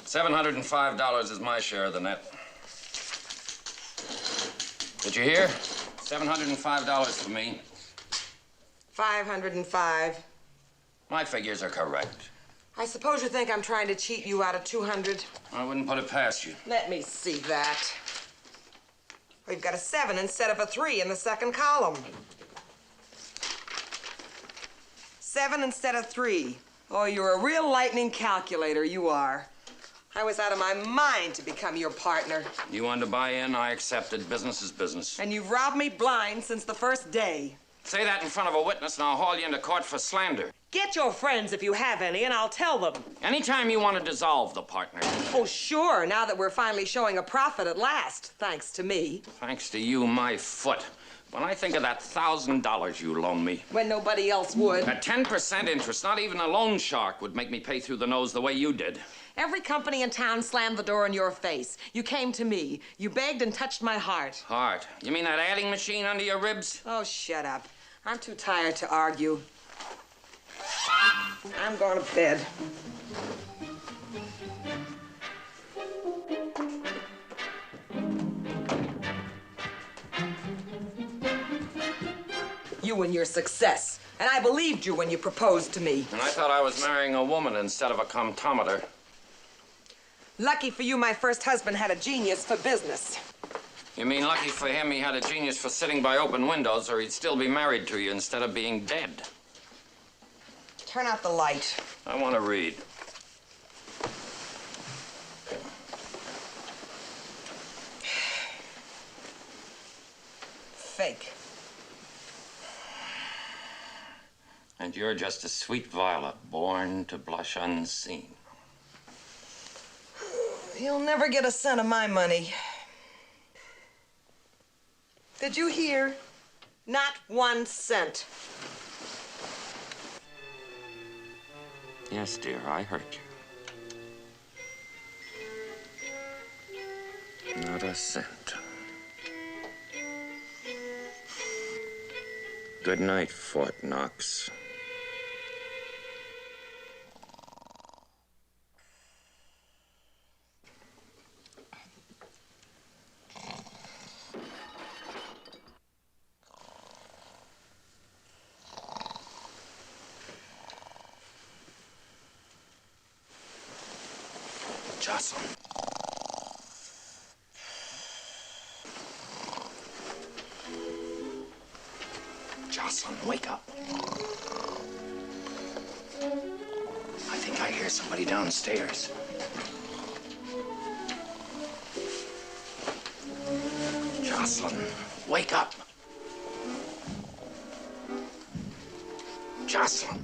$705 is my share of the net. Did you hear? $705 for me. 505. My figures are correct. I suppose you think I'm trying to cheat you out of 200? I wouldn't put it past you. Let me see that. We've got a 7 instead of a 3 in the second column. 7 instead of 3. Oh, you're a real lightning calculator, you are. I was out of my mind to become your partner. You wanted to buy in, I accepted. Business is business. And you've robbed me blind since the first day. Say that in front of a witness and I'll haul you into court for slander. Get your friends if you have any, and I'll tell them. Anytime you want to dissolve the partner. Oh, sure, now that we're finally showing a profit at last, thanks to me. Thanks to you, my foot. When I think of that $1,000 you loaned me. When nobody else would. At 10% interest, not even a loan shark would make me pay through the nose the way you did. Every company in town slammed the door in your face. You came to me. You begged and touched my heart. Heart? You mean that adding machine under your ribs? Oh, shut up. I'm too tired to argue. I'm going to bed. You and your success. And I believed you when you proposed to me. And I thought I was marrying a woman instead of a comptometer. Lucky for you, my first husband had a genius for business. You mean lucky for him he had a genius for sitting by open windows, or he'd still be married to you instead of being dead? Turn out the light. I want to read. Fake. And you're just a sweet violet born to blush unseen. You'll never get a cent of my money. Did you hear? Not 1 cent. Yes, dear, I heard you. Not a cent. Good night, Fort Knox. Jocelyn. Jocelyn, wake up. I think I hear somebody downstairs. Jocelyn, wake up. Jocelyn.